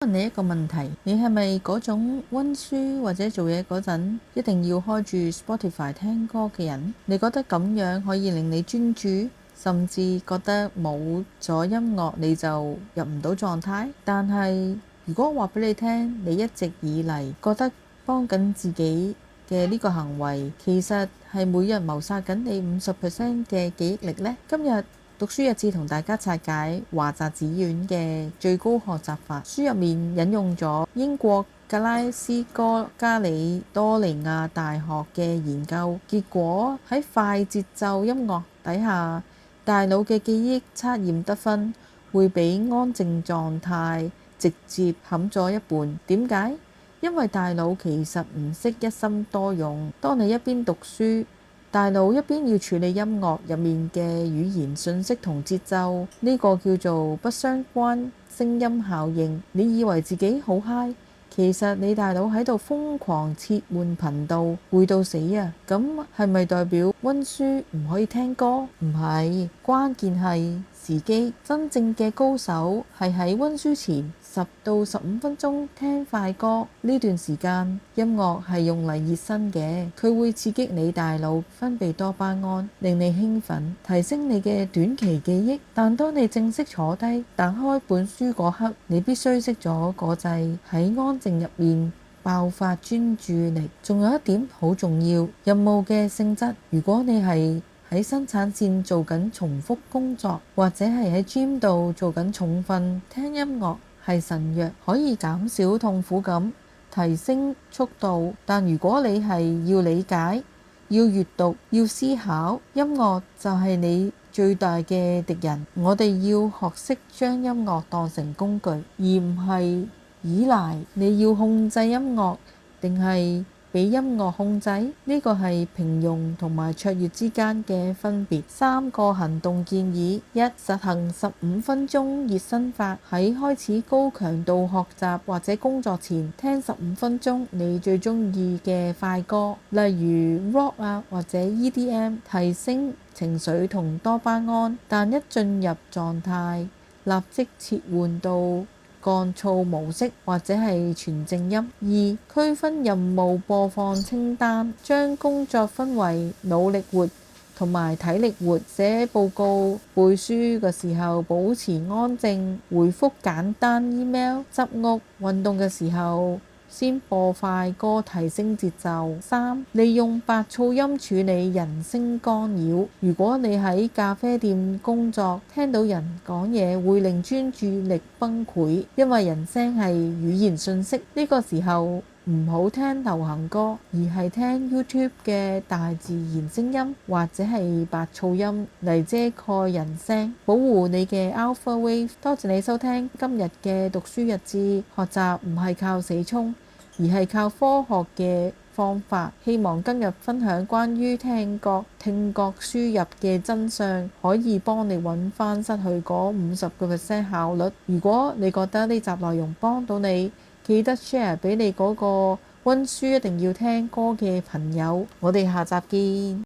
問你一個問題，你係咪嗰種溫書或者做嘢嗰陣一定要開住 Spotify 聽歌嘅人？你覺得咁樣可以令你專注，甚至覺得冇咗音樂你就入唔到狀態？但係如果話俾你聽，你一直以嚟覺得幫緊自己嘅呢個行為，其實係每日謀殺緊你50% 嘅記憶力呢？今日讀書日誌同大家拆解華澤子苑嘅最高學習法。書入面引用咗英國格拉斯哥加里多尼亞大學嘅研究結果，喺快節奏音樂底下，大腦嘅記憶測驗得分會比安靜狀態直接冚咗一半。點解？因為大腦其實唔識一心多用。當你一邊讀書，大腦一邊要處理音樂入面嘅語言信息同節奏，呢個叫做不相關聲音效應。你以為自己好嗨，其實你大腦喺度瘋狂切換頻道，攰到死啊！咁係咪代表溫書唔可以聽歌？唔係，關鍵係時機。真正嘅高手係喺溫書前10到15分鐘聽快歌。呢段時間音樂係用嚟熱身嘅，佢會刺激你大腦分泌多巴胺，令你興奮，提升你嘅短期記憶。但當你正式坐低打開本書嗰刻，你必須熄咗個掣，喺安靜入面爆發專注力。仲有一點好重要，任務嘅性質。如果你係喺生產線做緊重複工作，或者係喺 gym 度做緊重訓，聽音樂係神藥，可以減少痛苦感，提升速度。但如果你係要理解、要閱讀、要思考，音樂就係你最大嘅敵人。我哋要學識將音樂當成工具，而唔係依賴。你要控制音樂，定係俾音樂控制？呢個係平庸同埋卓越之間嘅分別。3個行動建議： 1. 實行15分鐘熱身法，喺開始高強度學習或者工作前，聽15分鐘你最鍾意嘅快歌，例如 rock 或者 EDM， 提升情緒同多巴胺。但一進入狀態，立即切換到降噪模式或者係全靜音。 2. 區分任務播放清單，將工作分為腦力活同埋體力活。寫報告、背書嘅時候保持安靜，回覆簡單 email。 執屋、運動嘅時候先播快歌，提升節奏。 3. 利用白噪音處理人聲干擾。如果你喺咖啡店工作，聽到人講嘢會令專注力崩潰，因為人聲係語言訊息。呢個時候唔好聽流行歌，而係聽 YouTube 嘅大自然聲音或者係白噪音嚟遮蓋人聲，保護你嘅 alpha wave。多謝你收聽今日嘅讀書日誌。學習唔係靠死衝，而係靠科學嘅方法。希望今日分享關於聽覺輸入嘅真相，可以幫你揾翻失去嗰50% 效率。如果你覺得呢集內容幫到你，記得 share 俾你嗰個溫書一定要聽歌嘅朋友。我哋下集見。